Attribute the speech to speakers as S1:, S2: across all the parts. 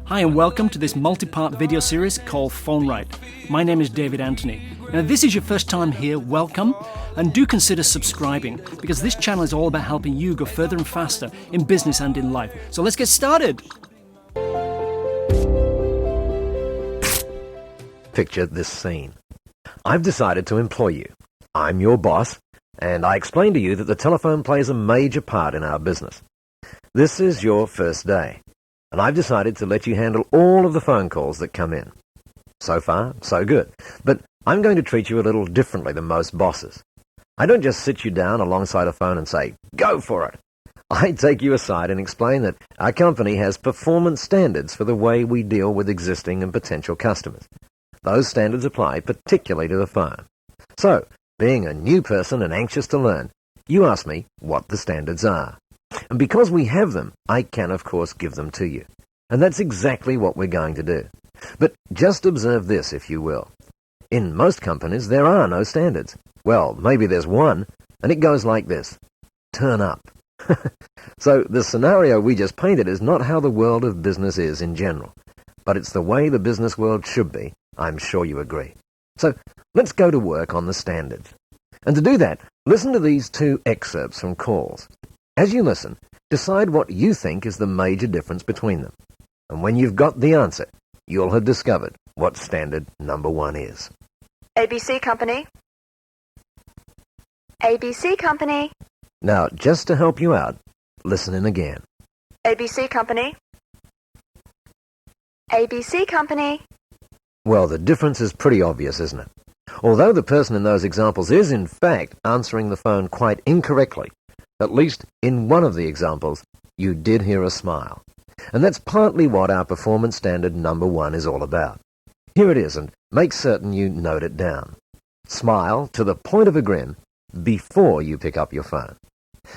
S1: Hi and welcome to this multi-part video series called Phone Right. My name is David Anthony. Now, if this is your first time here, welcome, and do consider subscribing because this channel is all about helping you go further and faster in business and in life. So let's get started.
S2: Picture this scene. I've decided to employ you. I'm your boss, and I explain to you that the telephone plays a major part in our business. This is your first day, and I've decided to let you handle all of the phone calls that come in. So far, so good. But I'm going to treat you a little differently than most bosses. I don't just sit you down alongside a phone and say, "Go for it." I take you aside and explain that our company has performance standards for the way we deal with existing and potential customers. Those standards apply particularly to the phone. So, being a new person and anxious to learn, you ask me what the standards are. And because we have them, I can, of course, give them to you. And that's exactly what we're going to do. But just observe this, if you will. In most companies, there are no standards. Well, maybe there's one, and it goes like this. Turn up. So the scenario we just painted is not how the world of business is in general, but it's the way the business world should be. I'm sure you agree. So let's go to work on the standards. And to do that, listen to these two excerpts from calls. As you listen, decide what you think is the major difference between them. And when you've got the answer, you'll have discovered what standard number one is.
S3: ABC Company. ABC Company.
S2: Now, just to help you out, listen in again.
S3: ABC Company. ABC Company.
S2: Well, the difference is pretty obvious, isn't it? Although the person in those examples is, in fact, answering the phone quite incorrectly, at least in one of the examples, you did hear a smile. And that's partly what our performance standard number one is all about. Here it is, and make certain you note it down. Smile to the point of a grin before you pick up your phone.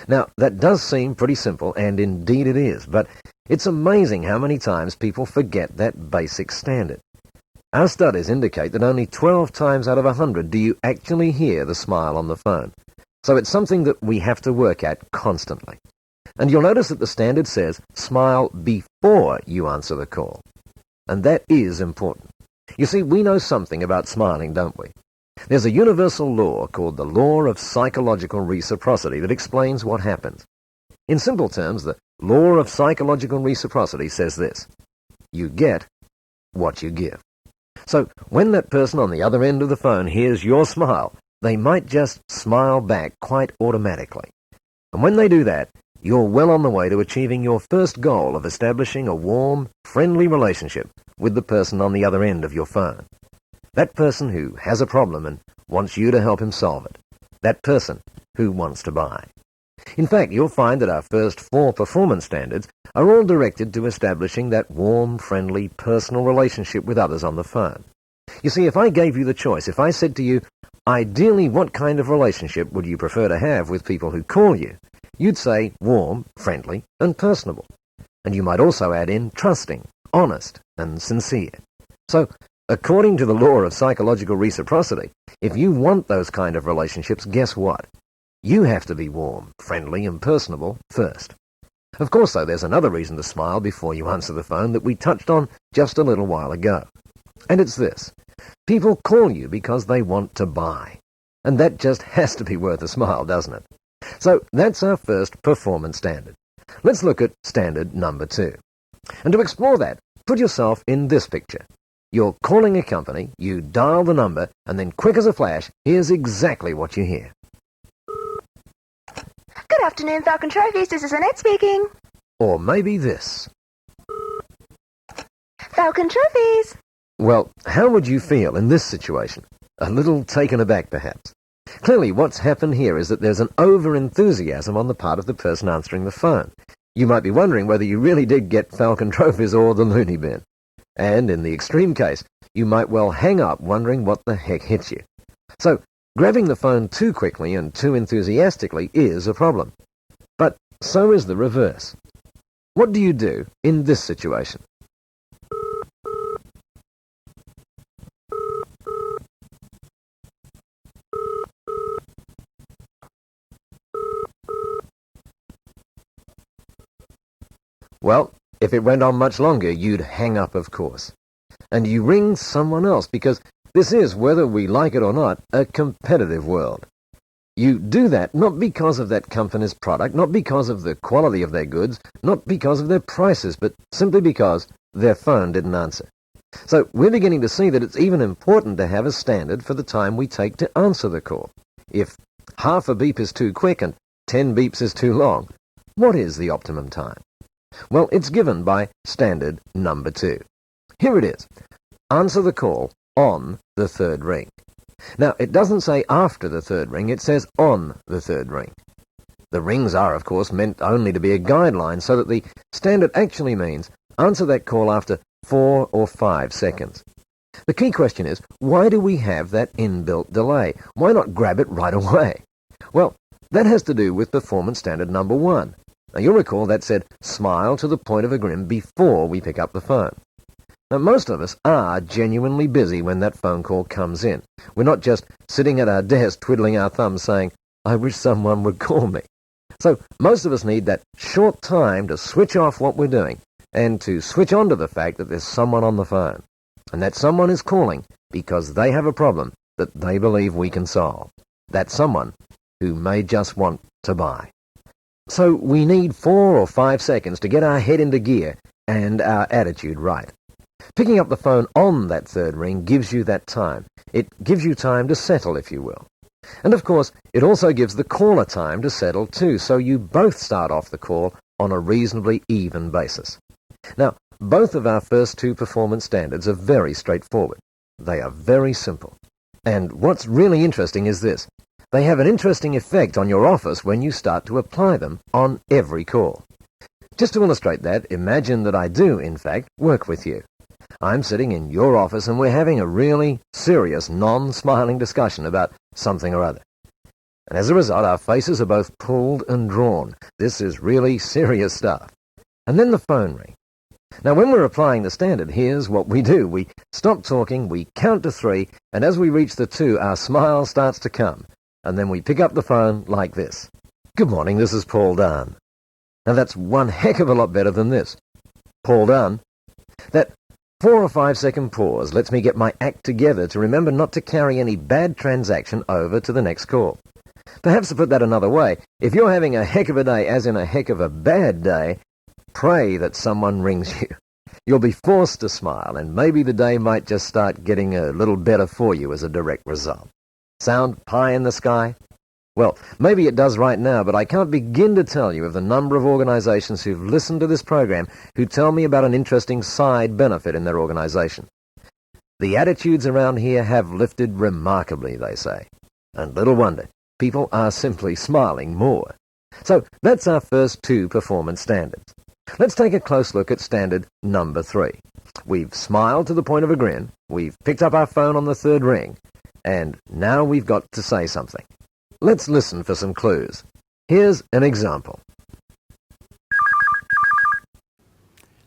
S2: Now, that does seem pretty simple, and indeed it is, but it's amazing how many times people forget that basic standard. Our studies indicate that only 12 times out of 100 do you actually hear the smile on the phone. So it's something that we have to work at constantly. And you'll notice that the standard says smile before you answer the call. And that is important. You see, we know something about smiling, don't we? There's a universal law called the law of psychological reciprocity that explains what happens. In simple terms, the law of psychological reciprocity says this: you get what you give. So when that person on the other end of the phone hears your smile, they might just smile back quite automatically. And when they do that, you're well on the way to achieving your first goal of establishing a warm, friendly relationship with the person on the other end of your phone. That person who has a problem and wants you to help him solve it. That person who wants to buy. In fact, you'll find that our first 4 performance standards are all directed to establishing that warm, friendly, personal relationship with others on the phone. You see, if I gave you the choice, if I said to you, ideally, what kind of relationship would you prefer to have with people who call you? You'd say warm, friendly, and personable. And you might also add in trusting, honest, and sincere. So, according to the law of psychological reciprocity, if you want those kind of relationships, guess what? You have to be warm, friendly, and personable first. Of course, though, there's another reason to smile before you answer the phone that we touched on just a little while ago. And it's this. People call you because they want to buy. And that just has to be worth a smile, doesn't it? So that's our first performance standard. Let's look at standard number 2. And to explore that, put yourself in this picture. You're calling a company, you dial the number, and then quick as a flash, here's exactly what you hear.
S3: Good afternoon, Falcon Trophies. This is Annette speaking.
S2: Or maybe this.
S3: Falcon Trophies.
S2: Well, how would you feel in this situation? A little taken aback, perhaps. Clearly, what's happened here is that there's an over-enthusiasm on the part of the person answering the phone. You might be wondering whether you really did get Falcon Trophies or the loony bin. And in the extreme case, you might well hang up wondering what the heck hit you. So, grabbing the phone too quickly and too enthusiastically is a problem. But so is the reverse. What do you do in this situation? Well, If it went on much longer, you'd hang up, of course. And you ring someone else because this is, whether we like it or not, a competitive world. You do that not because of that company's product, not because of the quality of their goods, not because of their prices, but simply because their phone didn't answer. So we're beginning to see that it's even important to have a standard for the time we take to answer the call. If half a beep is too quick and 10 beeps is too long, what is the optimum time? Well, it's given by standard number 2. Here it is. Answer the call on the third ring. Now, it doesn't say after the third ring, it says on the third ring. The rings are, of course, meant only to be a guideline, so that the standard actually means answer that call after 4 or 5 seconds. The key question is, why do we have that inbuilt delay? Why not grab it right away? Well, that has to do with performance standard number 1. Now, you'll recall that said, smile to the point of a grin before we pick up the phone. Now, most of us are genuinely busy when that phone call comes in. We're not just sitting at our desk twiddling our thumbs saying, I wish someone would call me. So most of us need that short time to switch off what we're doing and to switch on to the fact that there's someone on the phone. And that someone is calling because they have a problem that they believe we can solve. That someone who may just want to buy. So we need 4 or 5 seconds to get our head into gear and our attitude right. Picking up the phone on that third ring gives you that time. It gives you time to settle, if you will. And of course, it also gives the caller time to settle too, so you both start off the call on a reasonably even basis. Now, both of our first 2 performance standards are very straightforward. They are very simple. And what's really interesting is this. They have an interesting effect on your office when you start to apply them on every call. Just to illustrate that, imagine that I do, in fact, work with you. I'm sitting in your office and we're having a really serious, non-smiling discussion about something or other. And as a result, our faces are both pulled and drawn. This is really serious stuff. And then the phone rings. Now, when we're applying the standard, here's what we do. We stop talking, we count to 3, and as we reach the 2, our smile starts to come. And then we pick up the phone like this. Good morning, this is Paul Dunn. Now, that's one heck of a lot better than this. Paul Dunn. That 4 or 5 second pause lets me get my act together to remember not to carry any bad transaction over to the next call. Perhaps to put that another way, if you're having a heck of a day, as in a heck of a bad day, pray that someone rings you. You'll be forced to smile, and maybe the day might just start getting a little better for you as a direct result. Sound pie in the sky? Well, maybe it does right now, but I can't begin to tell you of the number of organizations who've listened to this program who tell me about an interesting side benefit in their organization. The attitudes around here have lifted remarkably, they say. And little wonder, people are simply smiling more. So that's our first 2 performance standards. Let's take a close look at standard number 3. We've smiled to the point of a grin, we've picked up our phone on the third ring, and now we've got to say something. Let's listen for some clues. Here's an example.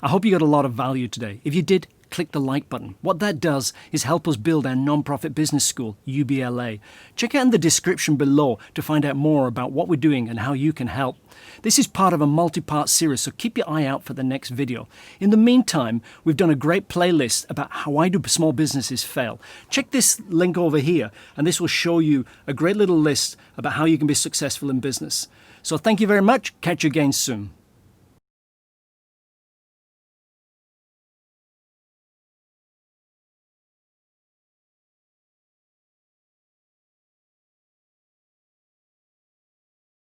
S1: I hope you got a lot of value today. If you did, click the like button. What that does is help us build our non-profit business school, UBLA. Check out in the description below to find out more about what we're doing and how you can help. This is part of a multi-part series, so keep your eye out for the next video. In the meantime, we've done a great playlist about why do small businesses fail. Check this link over here, and this will show you a great little list about how you can be successful in business. So thank you very much. Catch you again soon.